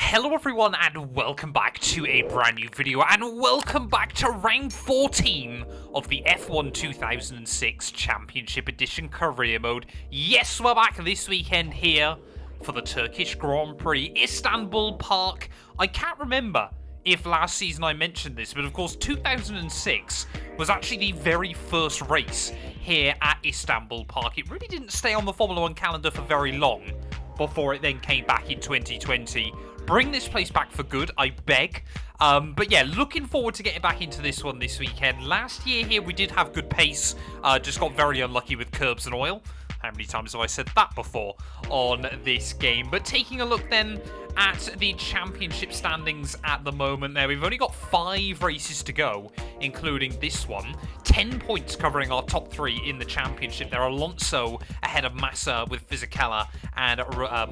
Hello everyone and welcome back to a brand new video and welcome back to round 14 of the F1 2006 Championship Edition Career Mode. Yes, we're back this weekend here for the Turkish Grand Prix, Istanbul Park. I can't remember if last season I mentioned this, but of course 2006 was actually the very first race here at Istanbul Park. It really didn't stay on the Formula 1 calendar for very long before it then came back in 2020. Bring this place back for good, I beg. But yeah, looking forward to getting back into this one this weekend. Last year here we did have good pace, just got very unlucky with curbs and oil. How many times have I said that before on this game? But taking a look then at the championship standings at the moment there, we've only got 5 races to go, including this one. 10 points covering our top 3 in the championship. There are Alonso ahead of Massa with Fisichella and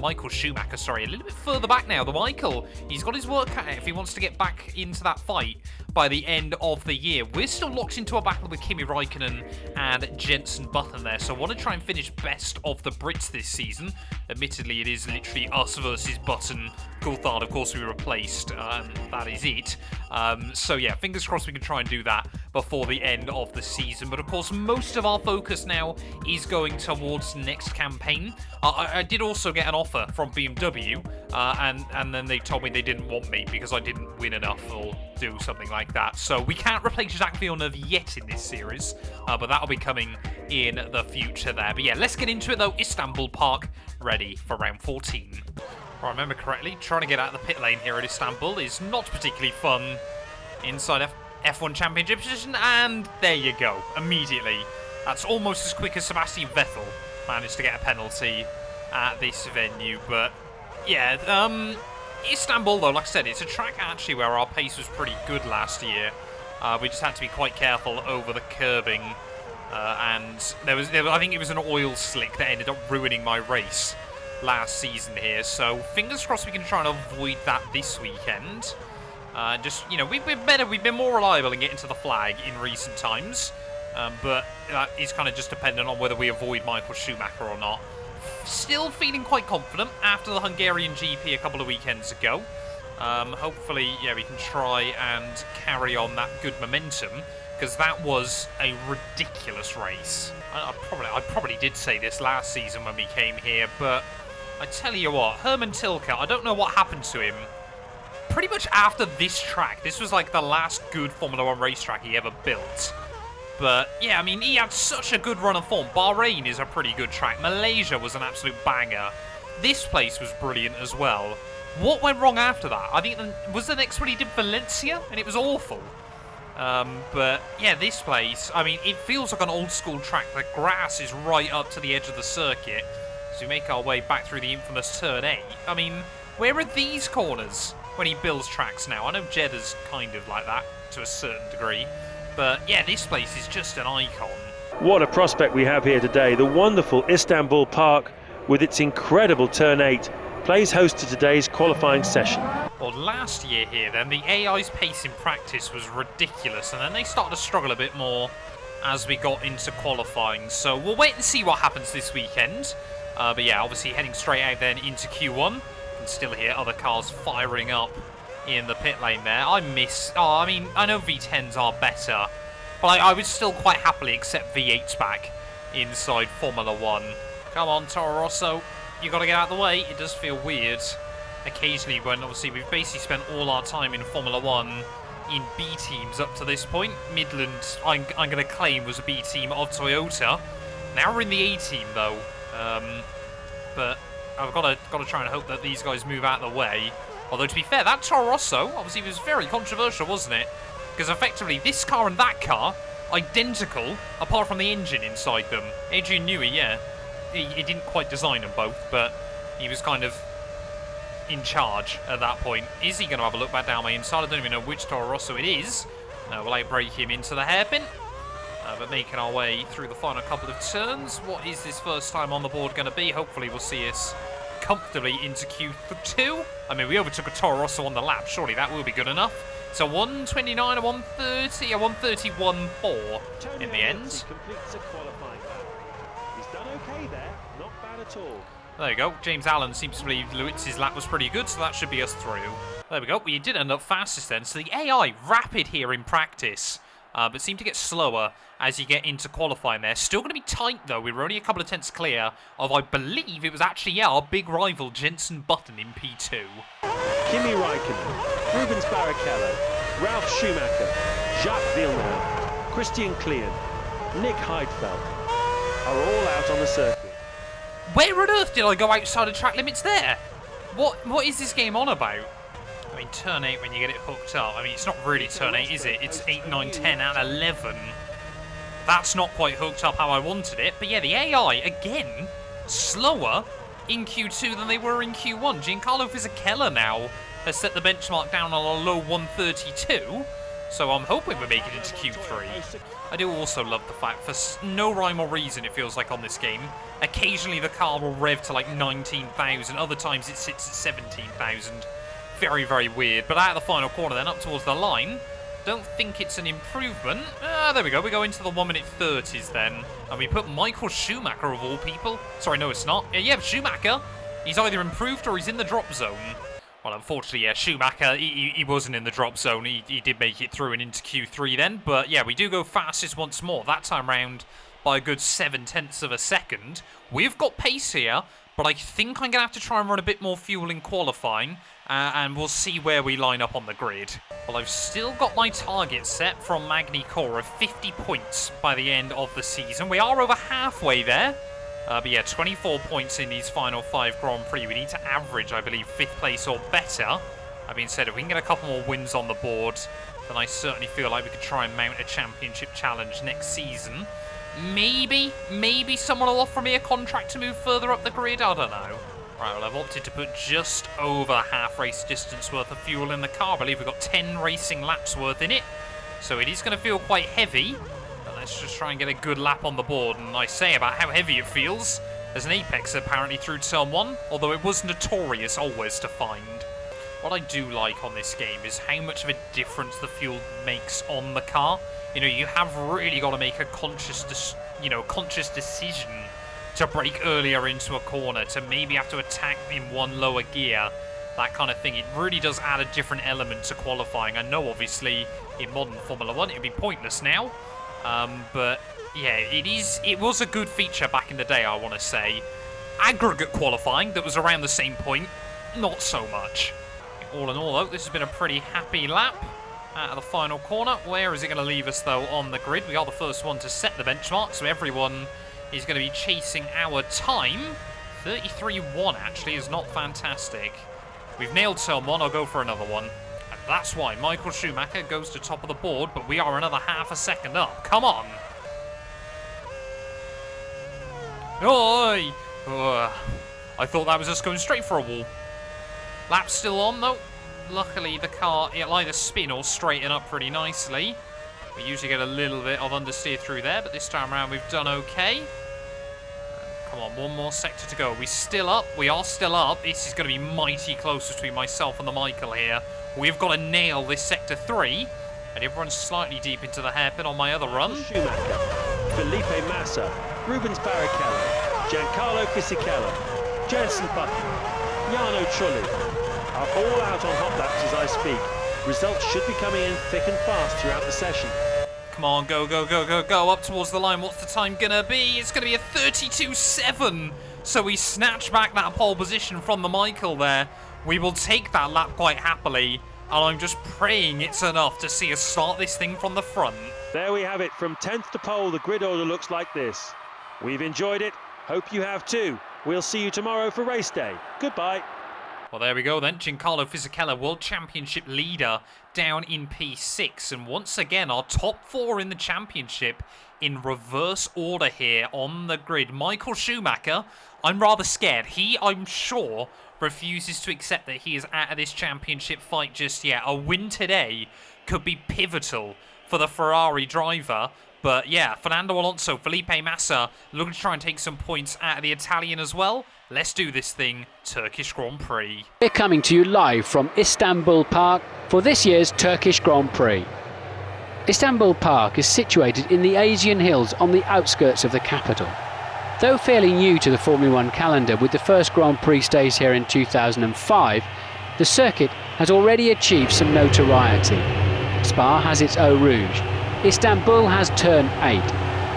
Michael Schumacher, sorry, a little bit further back now. The Michael, he's got his work cut out if he wants to get back into that fight by the end of the year. We're still locked into a battle with Kimi Raikkonen and Jenson Button there, so I want to try and finish best of the Brits this season. Admittedly, it is literally us versus Button. Coulthard, of course, we replaced. That is it. So yeah, fingers crossed we can try and do that before the end of the season. But of course, most of our focus now is going towards next campaign. I did also get an offer from BMW, and then they told me they didn't want me because I didn't win enough or do something like that. So we can't replace Jacques Villeneuve yet in this series, but that'll be coming in the future there. But yeah, let's get into it though. Istanbul Park, ready for round 14. If I remember correctly, trying to get out of the pit lane here at Istanbul is not particularly fun inside F1 Championship position, and there you go, immediately. That's almost as quick as Sebastian Vettel managed to get a penalty at this venue. But yeah, Istanbul though, like I said, it's a track actually where our pace was pretty good last year. We just had to be quite careful over the curbing, and there was I think it was an oil slick that ended up ruining my race last season here, so fingers crossed we can try and avoid that this weekend. Just, you know, we've been more reliable in getting to the flag in recent times, but that is kind of just dependent on whether we avoid Michael Schumacher or not. Still feeling quite confident after the Hungarian GP a couple of weekends ago. Hopefully, yeah, we can try and carry on that good momentum, because that was a ridiculous race. I probably did say this last season when we came here, but I tell you what, Herman Tilke, I don't know what happened to him. Pretty much after this track, this was like the last good Formula 1 racetrack he ever built. But yeah, I mean, he had such a good run of form. Bahrain is a pretty good track. Malaysia was an absolute banger. This place was brilliant as well. What went wrong after that? I think was the next one he did Valencia, and it was awful. But yeah, this place, I mean, it feels like an old school track. The grass is right up to the edge of the circuit. So we make our way back through the infamous turn 8. I mean, where are these corners when he builds tracks now? I know Jeddah's kind of like that to a certain degree. But yeah, this place is just an icon. What a prospect we have here today. The wonderful Istanbul Park, with its incredible turn 8, plays host to today's qualifying session. Well, last year here then, the AI's pace in practice was ridiculous, and then they started to struggle a bit more as we got into qualifying. So we'll wait and see what happens this weekend. But yeah, obviously heading straight out then into Q1. You can still hear other cars firing up in the pit lane there. I mean, I know V10s are better, but I would still quite happily accept V8s back inside Formula 1. Come on, Toro Rosso. You got to get out of the way. It does feel weird occasionally when obviously we've basically spent all our time in Formula 1 in B teams up to this point. Midland, I'm going to claim, was a B team of Toyota. Now we're in the A team though. But I've got to try and hope that these guys move out of the way. Although, to be fair, that Toro Rosso obviously was very controversial, wasn't it? Because effectively, this car and that car, identical, apart from the engine inside them. Adrian Newey, yeah, he didn't quite design them both, but he was kind of in charge at that point. Is he going to have a look back down my inside? I don't even know which Toro Rosso it is. We'll outbrake him into the hairpin. But making our way through the final couple of turns. What is this first time on the board going to be? Hopefully we'll see us comfortably into Q2. I mean, we overtook a Toro Rosso on the lap. Surely that will be good enough. It's a 129, a 130, a 131.4 in the end. Completes a qualifying lap. He's done okay there, not bad at all. There we go. James Allen seems to believe Lewitz's lap was pretty good, so that should be us through. There we go. We did end up fastest then. So the AI, rapid here in practice, but seemed to get slower as you get into qualifying there. Still going to be tight, though. We were only a couple of tenths clear of, I believe, it was actually, yeah, our big rival, Jenson Button in P2. Kimi Räikkönen, Rubens Barrichello, Ralf Schumacher, Jacques Villeneuve, Christian Klein, Nick Heidfeld are all out on the circuit. Where on earth did I go outside of track limits there? What is this game on about? I mean, turn 8 when you get it hooked up. I mean, it's not really turn 8, is it? It's 8, 9, 10, and 11. That's not quite hooked up how I wanted it. But yeah, the AI, again, slower in Q2 than they were in Q1. Giancarlo Fisichella now has set the benchmark down on a low 132. So I'm hoping we make it into Q3. I do also love the fact, for no rhyme or reason it feels like on this game, occasionally the car will rev to like 19,000, other times it sits at 17,000. Very, very weird. But out of the final corner then, up towards the line, don't think it's an improvement. There we go, we go into the 1 minute 30s then, and we put Michael Schumacher of all people. Sorry, no it's not. Yeah, Schumacher, he's either improved or he's in the drop zone. Well, unfortunately, yeah, Schumacher, he wasn't in the drop zone. He did make it through and into Q3 then. But yeah, we do go fastest once more. That time round by a good 7/10 of a second. We've got pace here, but I think I'm going to have to try and run a bit more fuel in qualifying. And we'll see where we line up on the grid. Well, I've still got my target set from Magny Core of 50 points by the end of the season. We are over halfway there. But yeah, 24 points in these final 5 Grand Prix. We need to average, I believe, 5th place or better. That being said, if we can get a couple more wins on the board, then I certainly feel like we could try and mount a championship challenge next season. Maybe someone will offer me a contract to move further up the grid. I don't know. Right, well, I've opted to put just over half race distance worth of fuel in the car. I believe we've got 10 racing laps worth in it. So it is going to feel quite heavy. Let's just try and get a good lap on the board. And I say about how heavy it feels. There's an apex apparently through turn 1, although it was notorious always to find. What I do like on this game is how much of a difference the fuel makes on the car. You know, you have really got to make a conscious decision to brake earlier into a corner, to maybe have to attack in one lower gear, that kind of thing. It really does add a different element to qualifying. I know, obviously, in modern Formula 1, it would be pointless now. But yeah, it was a good feature back in the day, I want to say. Aggregate qualifying, that was around the same point, not so much. All in all, though, this has been a pretty happy lap out of the final corner. Where is it going to leave us, though, on the grid? We are the first one to set the benchmark, so everyone is going to be chasing our time. 33.1, actually, is not fantastic. We've nailed turn 1, I'll go for another one. That's why Michael Schumacher goes to top of the board, but we are another half a second up. Come on. Oi! I thought that was just going straight for a wall. Lap's still on, though. Luckily, the car, it'll either spin or straighten up pretty nicely. We usually get a little bit of understeer through there, but this time around we've done okay. Come on, one more sector to go. Are we still up? We are still up. This is going to be mighty close between myself and the Michael here. We've got to nail this sector 3, and everyone's slightly deep into the hairpin on my other run. Schumacher, Felipe Massa, Rubens Barrichello, Giancarlo Fisichella, Jenson Button, Jarno Trulli are all out on hot laps as I speak. Results should be coming in thick and fast throughout the session. Come on, go, go, go, go, go, up towards the line. What's the time gonna be? It's gonna be a 32.7. So we snatch back that pole position from the Michael there. We will take that lap quite happily, and I'm just praying it's enough to see us start this thing from the front. There we have it. From 10th to pole, the grid order looks like this. We've enjoyed it. Hope you have too. We'll see you tomorrow for race day. Goodbye. Well, there we go then. Giancarlo Fisichella, World Championship leader, down in P6. And once again, our top 4 in the championship in reverse order here on the grid. Michael Schumacher, I'm rather scared. He, I'm sure, refuses to accept that he is out of this championship fight just yet. A win today could be pivotal for the Ferrari driver. But yeah, Fernando Alonso, Felipe Massa looking to try and take some points out of the Italian as well. Let's do this thing, Turkish Grand Prix. We're coming to you live from Istanbul Park for this year's Turkish Grand Prix. Istanbul Park is situated in the Asian hills on the outskirts of the capital. Though fairly new to the Formula 1 calendar, with the first Grand Prix staged here in 2005, the circuit has already achieved some notoriety. Spa has its Eau Rouge. Istanbul has Turn 8,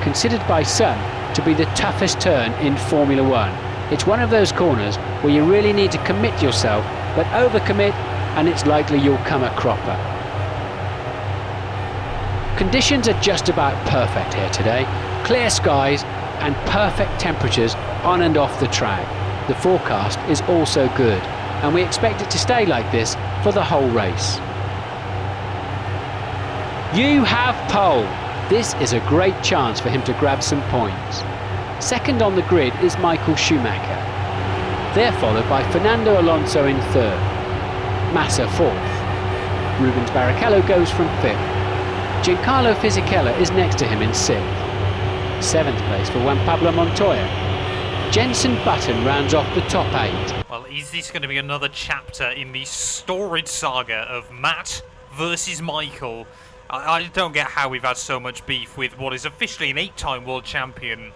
considered by some to be the toughest turn in Formula 1. It's one of those corners where you really need to commit yourself, but overcommit and it's likely you'll come a cropper. Conditions are just about perfect here today. Clear skies and perfect temperatures on and off the track. The forecast is also good, and we expect it to stay like this for the whole race. You have pole. This is a great chance for him to grab some points. Second on the grid is Michael Schumacher. They're followed by Fernando Alonso in third, Massa fourth. Rubens Barrichello goes from fifth. Giancarlo Fisichella is next to him in sixth. Seventh place for Juan Pablo Montoya. Jenson Button rounds off the top eight. Well, is this going to be another chapter in the storied saga of Matt versus Michael? I don't get how we've had so much beef with what is officially an 8-time world champion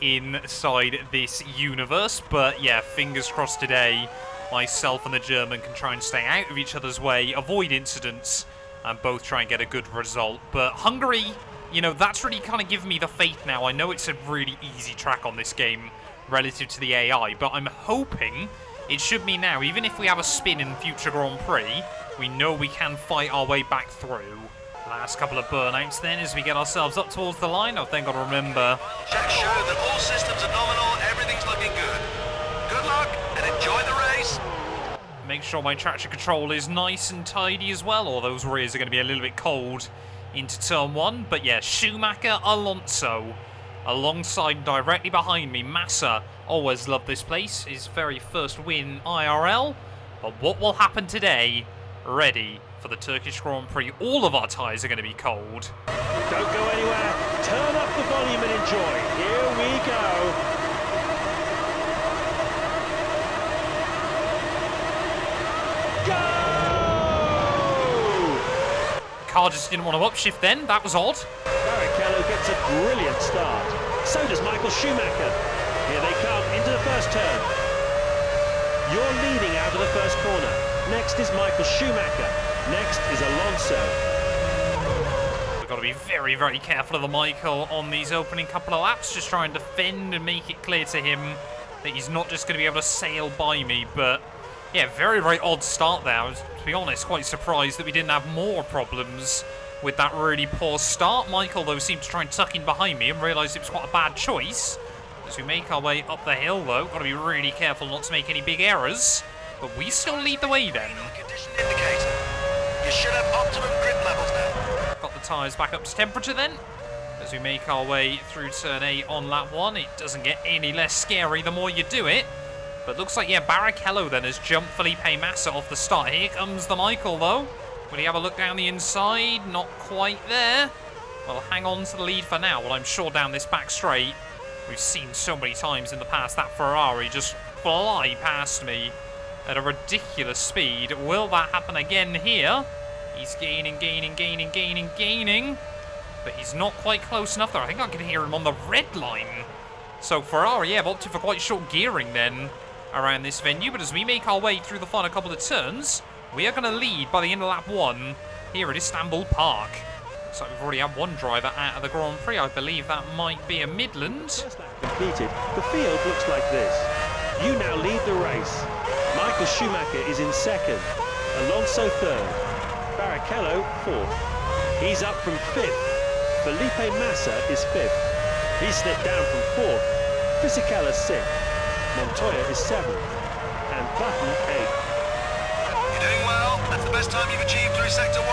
inside this universe, but yeah, fingers crossed today myself and the German can try and stay out of each other's way, avoid incidents, and both try and get a good result. But Hungary, you know, that's really kind of given me the faith now. I know it's a really easy track on this game relative to the AI, but I'm hoping it should mean now, even if we have a spin in future Grand Prix, we know we can fight our way back through. Last couple of burnouts then as we get ourselves up towards the line. I've then got to remember... Check show that all systems are nominal, everything's looking good. Good luck and enjoy the race. Make sure my traction control is nice and tidy as well, or those rears are going to be a little bit cold into turn one. But yeah, Schumacher, Alonso alongside directly behind me. Massa, always loved this place, his very first win IRL. But what will happen today? Ready for the Turkish Grand Prix. All of our tyres are going to be cold. Don't go anywhere. Turn up the volume and enjoy. Here we go. Go! The car just didn't want to upshift then. That was odd. Barrichello gets a brilliant start. So does Michael Schumacher. Here they come into the first turn. You're leading out of the first corner. Next is Michael Schumacher. Next is Alonso. We've got to be very, very careful of the Michael on these opening couple of laps. Just try and defend and make it clear to him that he's not just going to be able to sail by me. But yeah, very, very odd start there. I was, to be honest, quite surprised that we didn't have more problems with that really poor start. Michael, though, seemed to try and tuck in behind me and realised it was quite a bad choice. As we make our way up the hill, though, got to be really careful not to make any big errors. But we still lead the way then. Condition indicator. You should have optimum grip levels now. Got the tyres back up to temperature then. As we make our way through turn 8 on lap 1. It doesn't get any less scary the more you do it. But looks like, yeah, Barrichello then has jumped Felipe Massa off the start. Here comes the Michael, though. Will he have a look down the inside? Not quite there. Well, hang on to the lead for now. Well, I'm sure down this back straight, we've seen so many times in the past that Ferrari just fly past me at a ridiculous speed. Will that happen again here? He's gaining. But he's not quite close enough there. I think I can hear him on the red line. So Ferrari, yeah, opted for quite short gearing then around this venue. But as we make our way through the final couple of turns, we are going to lead by the end of lap 1 here at Istanbul Park. Looks like we've already had one driver out of the Grand Prix. I believe that might be a Midland. Completed. The field looks like this. You now lead the race. Michael Schumacher is in second. Alonso third. Barrichello fourth. He's up from fifth. Felipe Massa is fifth. He slipped down from fourth. Fisichella sixth. Montoya is seventh. And Button eighth. You're doing well. That's the best time you've achieved through Sector 1.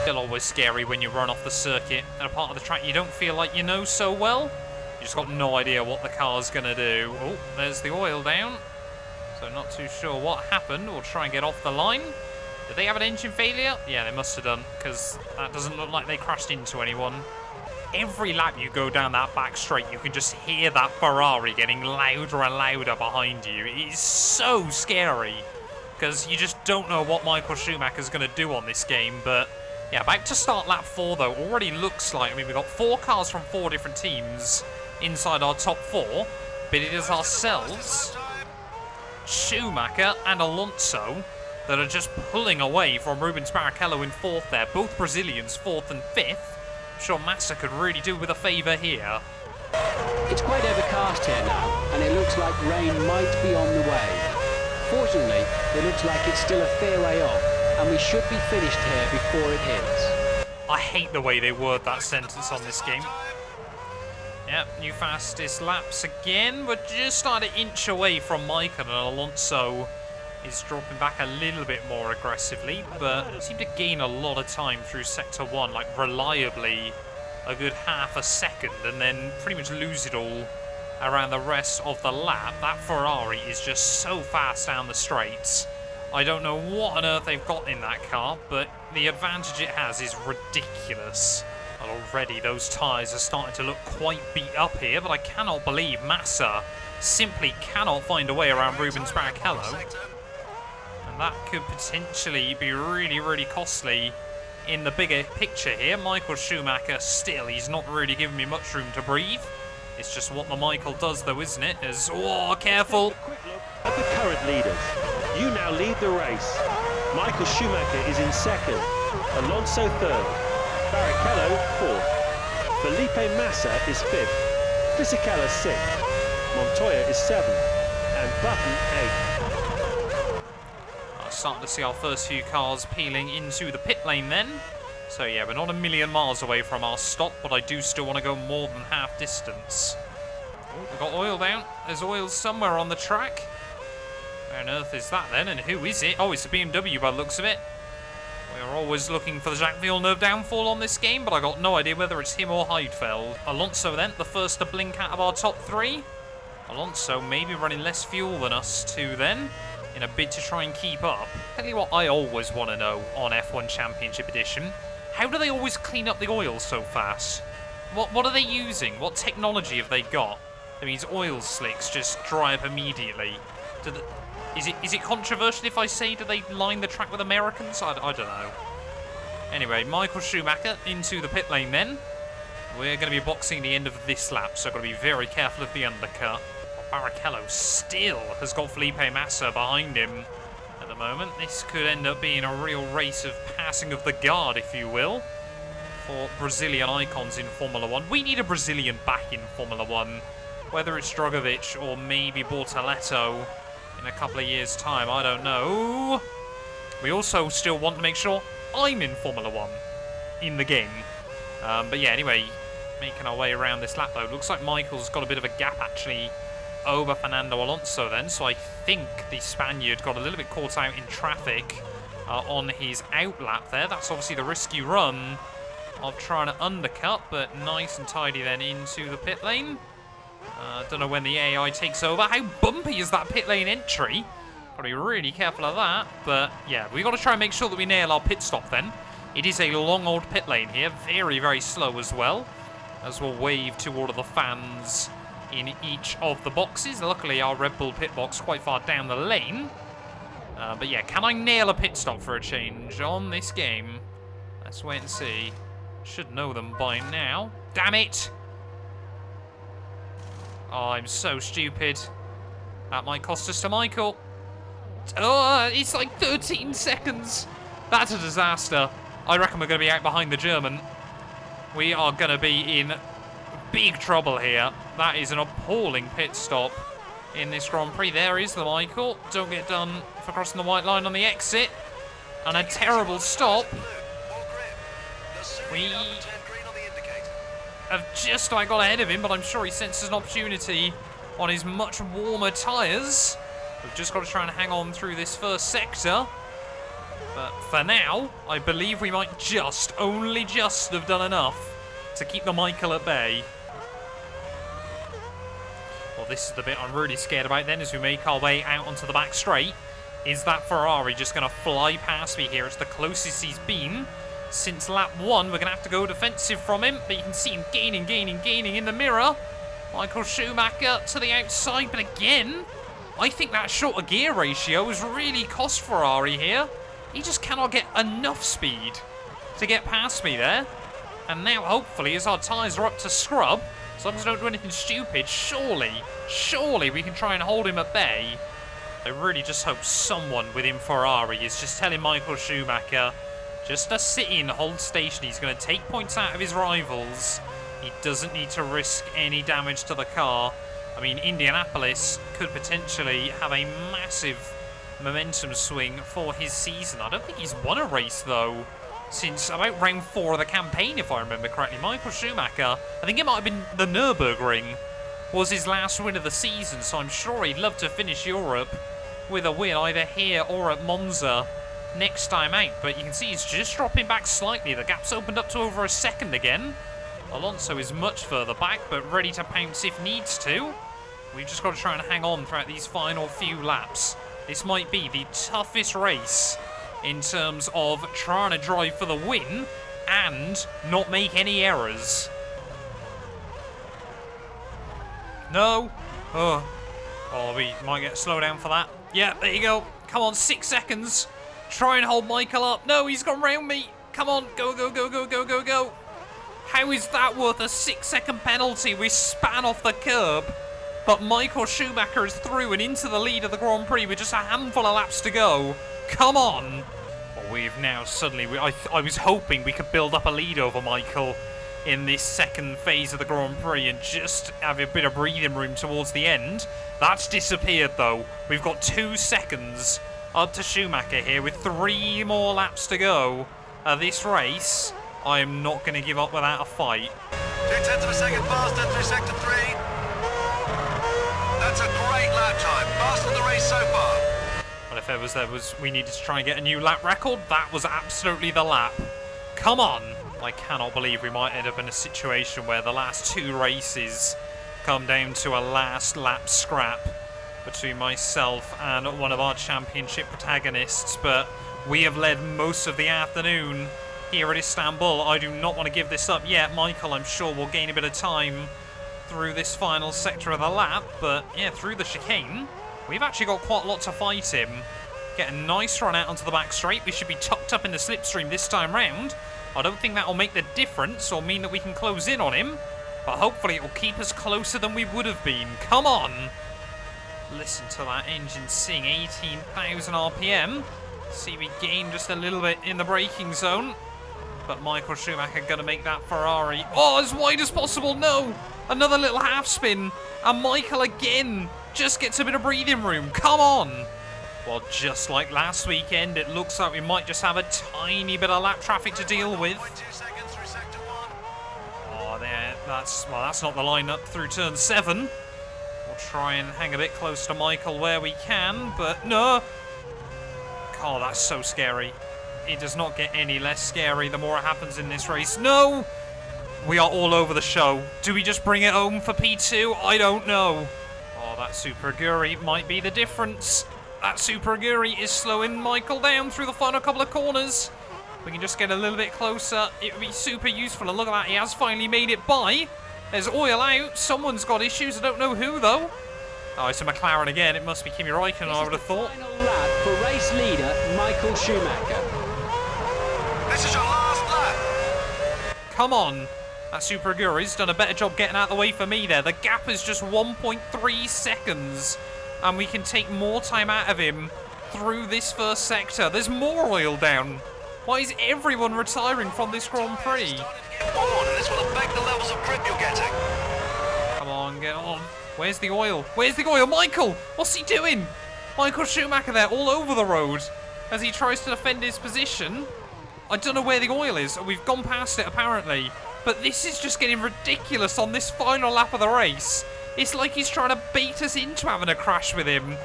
Still always scary when you run off the circuit and a part of the track you don't feel like you know so well. You just got no idea what the car's going to do. Oh, there's the oil down. So not too sure what happened. We'll try and get off the line. Did they have an engine failure? Yeah, they must have done, because that doesn't look like they crashed into anyone. Every lap you go down that back straight, you can just hear that Ferrari getting louder and louder behind you. It is so scary, because you just don't know what Michael Schumacher's going to do on this game. But yeah, about to start lap 4 though. Already looks like, I mean, we've got 4 cars from 4 different teams inside our top 4, but it is ourselves, Schumacher and Alonso, that are just pulling away from Rubens Barrichello in 4th there. Both Brazilians 4th and 5th. I'm sure Massa could really do with a favour here. It's quite overcast here now, and it looks like rain might be on the way. Fortunately, it looks like it's still a fair way off, and we should be finished here before it hits. I hate the way they word that sentence on this game. Yep, new fastest laps again. We're just starting to inch away from Michael, and Alonso is dropping back a little bit more aggressively, but seem to gain a lot of time through Sector 1, like reliably a good half a second, and then pretty much lose it all around the rest of the lap. That Ferrari is just so fast down the straights. I don't know what on earth they've got in that car, but the advantage it has is ridiculous. And already those tyres are starting to look quite beat up here, but I cannot believe Massa simply cannot find a way around Rubens Barrichello. And that could potentially be really, really costly in the bigger picture here. Michael Schumacher still, he's not really giving me much room to breathe. It's just what the Michael does though, isn't it? As, oh, careful. Quick look at the current leaders. You now lead the race. Michael Schumacher is in 2nd, Alonso 3rd, Barrichello 4th, Felipe Massa is 5th, Fisichella 6th, Montoya is 7th, and Button 8th. Starting to see our first few cars peeling into the pit lane then. So yeah, we're not a million miles away from our stop, but I do still want to go more than half distance. Oh, we've got oil down. There's oil somewhere on the track. Where on earth is that then, and who is it? Oh, it's a BMW by the looks of it. We're always looking for the Jacques Villeneuve downfall on this game, but I got no idea whether it's him or Heidfeld. Alonso then, the first to blink out of our top 3. Alonso maybe running less fuel than us two then, in a bid to try and keep up. Tell you what I always want to know on F1 Championship Edition. How do they always clean up the oil so fast? What are they using? What technology have they got? That means oil slicks just dry up immediately. Is it controversial if I say do they line the track with Americans? I don't know. Anyway, Michael Schumacher into the pit lane then. We're going to be boxing the end of this lap, so I've got to be very careful of the undercut. Barrichello still has got Felipe Massa behind him at the moment. This could end up being a real race of passing of the guard, if you will, for Brazilian icons in Formula 1. We need a Brazilian back in Formula 1, whether it's Drogovic or maybe Bortoleto in a couple of years' time, I don't know. We also still want to make sure I'm in Formula 1 in the game. But yeah, anyway, making our way around this lap though. Looks like Michael's got a bit of a gap actually over Fernando Alonso then, so I think the Spaniard got a little bit caught out in traffic on his out lap there. That's obviously the risky run of trying to undercut, but nice and tidy then into the pit lane. Don't know when the AI takes over. How bumpy is that pit lane entry? Got to be really careful of that, but yeah, we've got to try and make sure that we nail our pit stop then. It is a long old pit lane here, very, very slow as well, as we'll wave to all of the fans in each of the boxes. Luckily, our Red Bull pit box quite far down the lane. But yeah, can I nail a pit stop for a change on this game? Let's wait and see. Should know them by now. Damn it! Oh, I'm so stupid. That might cost us to Michael. Oh, it's like 13 seconds. That's a disaster. I reckon we're going to be out behind the German. We are going to be in big trouble here. That is an appalling pit stop in this Grand Prix. There is the Michael. Don't get done for crossing the white line on the exit. And a terrible stop. We have just got ahead of him, but I'm sure he senses an opportunity on his much warmer tyres. We've just got to try and hang on through this first sector. But for now, I believe we might only just have done enough to keep the Michael at bay. Well, this is the bit I'm really scared about then as we make our way out onto the back straight. Is that Ferrari just going to fly past me here? It's the closest he's been since lap 1. We're going to have to go defensive from him, but you can see him gaining in the mirror. Michael Schumacher to the outside, but again, I think that shorter gear ratio has really cost Ferrari here. He just cannot get enough speed to get past me there. And now, hopefully, as our tyres are up to scrub, As long as I don't do anything stupid, surely we can try and hold him at bay. I really just hope someone within Ferrari is just telling Michael Schumacher just to sit in, hold station. He's going to take points out of his rivals. He doesn't need to risk any damage to the car. I mean, Indianapolis could potentially have a massive momentum swing for his season. I don't think he's won a race, though, since about round 4 of the campaign, if I remember correctly. Michael Schumacher, I think it might have been the Nürburgring, was his last win of the season, so I'm sure he'd love to finish Europe with a win either here or at Monza next time out. But you can see he's just dropping back slightly. The gap's opened up to over a second again. Alonso is much further back, but ready to pounce if needs to. We've just got to try and hang on throughout these final few laps. This might be the toughest race in terms of trying to drive for the win and not make any errors. No. Oh, we might get slowed down for that. Yeah, there you go. Come on, 6 seconds. Try and hold Michael up. No, he's gone round me. Come on, go, go, go, go, go, go, go. How is that worth a 6-second penalty? We span off the curb, but Michael Schumacher is through and into the lead of the Grand Prix with just a handful of laps to go. Come on. Well, we've now suddenly... I was hoping we could build up a lead over Michael in this second phase of the Grand Prix and just have a bit of breathing room towards the end. That's disappeared, though. We've got 2 seconds up to Schumacher here with 3 more laps to go this race. I am not going to give up without a fight. 0.2 of a second faster through sector 3. That's a great lap time. Faster than the race so far. Well, if there was we needed to try and get a new lap record, that was absolutely the lap. Come on. I cannot believe we might end up in a situation where the last 2 races come down to a last lap scrap between myself and one of our championship protagonists, but we have led most of the afternoon here at Istanbul. I do not want to give this up yet. Michael, I'm sure, will gain a bit of time through this final sector of the lap, but yeah, through the chicane, we've actually got quite a lot to fight him. Get a nice run out onto the back straight. We should be tucked up in the slipstream this time round. I don't think that will make the difference or mean that we can close in on him, but hopefully it will keep us closer than we would have been. Come on! Listen to that engine sing, 18,000 RPM. See, we gain just a little bit in the braking zone. But Michael Schumacher going to make that Ferrari. Oh, as wide as possible. No! Another little half spin. And Michael again just gets a bit of breathing room. Come on! Well, just like last weekend, it looks like we might just have a tiny bit of lap traffic to deal with. 0.2 seconds through sector 1. Oh, there. That's not the lineup through turn 7. We'll try and hang a bit close to Michael where we can, but no. Oh, that's so scary. It does not get any less scary the more it happens in this race. No! We are all over the show. Do we just bring it home for P2? I don't know. Oh, that Super Aguri might be the difference. That Super Aguri is slowing Michael down through the final couple of corners. We can just get a little bit closer. It would be super useful. And look at that, he has finally made it by. There's oil out. Someone's got issues. I don't know who, though. Oh, it's a McLaren again. It must be Kimi Räikkönen, I would have thought. Final lap for race leader Michael Schumacher. This is your last lap. Come on. That Super Aguri's done a better job getting out of the way for me there. The gap is just 1.3 seconds. And we can take more time out of him through this first sector. There's more oil down. Why is everyone retiring from this Grand Prix? Starting to get worn, and this will affect the levels of grip you're getting. Come on, get on. Where's the oil? Where's the oil? Michael! What's he doing? Michael Schumacher there all over the road as he tries to defend his position. I don't know where the oil is. We've gone past it, apparently. But this is just getting ridiculous on this final lap of the race. It's like he's trying to bait us into having a crash with him.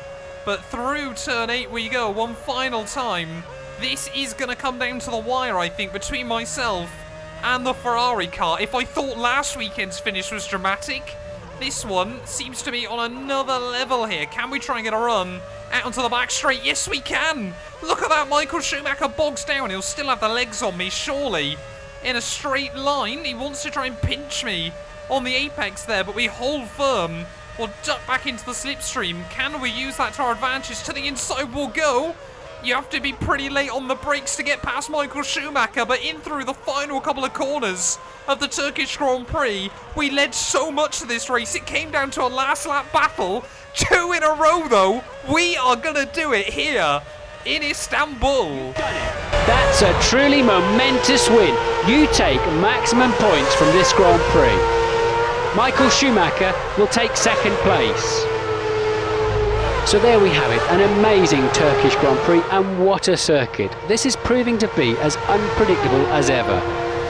But through turn 8 we go, one final time. This is going to come down to the wire, I think, between myself and the Ferrari car. If I thought last weekend's finish was dramatic, this one seems to be on another level here. Can we try and get a run out onto the back straight? Yes, we can. Look at that. Michael Schumacher bogs down. He'll still have the legs on me, surely. In a straight line. He wants to try and pinch me on the apex there, but we hold firm. We'll duck back into the slipstream. Can we use that to our advantage? To the inside we'll go. You have to be pretty late on the brakes to get past Michael Schumacher, but in through the final couple of corners of the Turkish Grand Prix, we led so much of this race. It came down to a last lap battle. 2 in a row, though. We are going to do it here in Istanbul. That's a truly momentous win. You take maximum points from this Grand Prix. Michael Schumacher will take second place. So there we have it, an amazing Turkish Grand Prix, and what a circuit. This is proving to be as unpredictable as ever.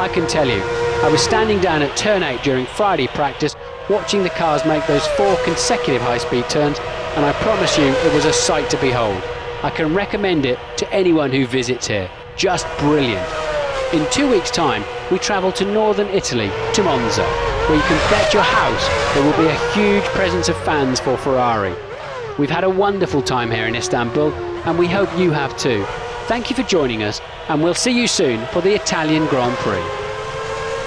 I can tell you, I was standing down at turn 8 during Friday practice, watching the cars make those 4 consecutive high-speed turns, and I promise you it was a sight to behold. I can recommend it to anyone who visits here. Just brilliant. In 2 weeks' time, we travel to northern Italy, to Monza, where you can bet your house there will be a huge presence of fans for Ferrari. We've had a wonderful time here in Istanbul, and we hope you have too. Thank you for joining us, and we'll see you soon for the Italian Grand Prix.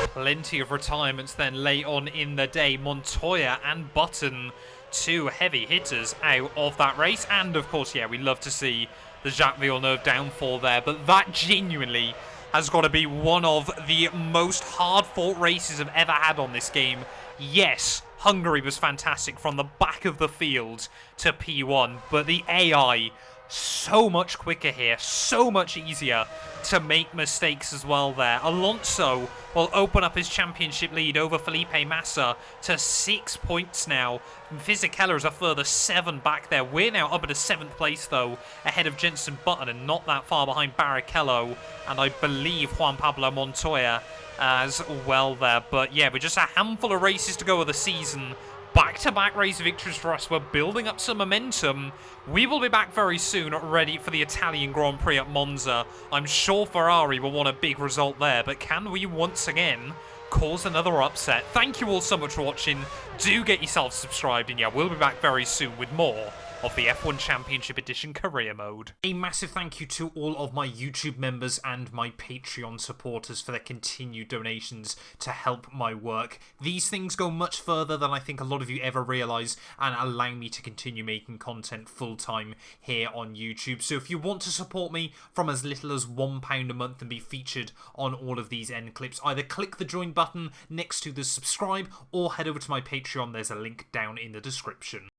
Plenty of retirements then late on in the day. Montoya and Button, 2 heavy hitters out of that race. And of course, yeah, we love to see the Jacques Villeneuve downfall there, but that genuinely has got to be one of the most hard-fought races I've ever had on this game. Yes, Hungary was fantastic from the back of the field to P1, but the AI, so much quicker here, so much easier to make mistakes as well there. Alonso will open up his championship lead over Felipe Massa to 6 points now. And Fisichella is a further 7 back there. We're now up at a 7th place though, ahead of Jenson Button and not that far behind Barrichello, and I believe Juan Pablo Montoya as well there. But yeah, we're just a handful of races to go of the season. Back-to-back race victories for us. We're building up some momentum. We will be back very soon, ready for the Italian Grand Prix at Monza. I'm sure Ferrari will want a big result there, but can we once again cause another upset? Thank you all so much for watching. Do get yourself subscribed, and yeah, we'll be back very soon with more of the F1 Championship Edition Career Mode. A massive thank you to all of my YouTube members and my Patreon supporters for their continued donations to help my work. These things go much further than I think a lot of you ever realise and allow me to continue making content full-time here on YouTube. So if you want to support me from as little as £1 a month and be featured on all of these end clips, either click the join button next to the subscribe or head over to my Patreon. There's a link down in the description.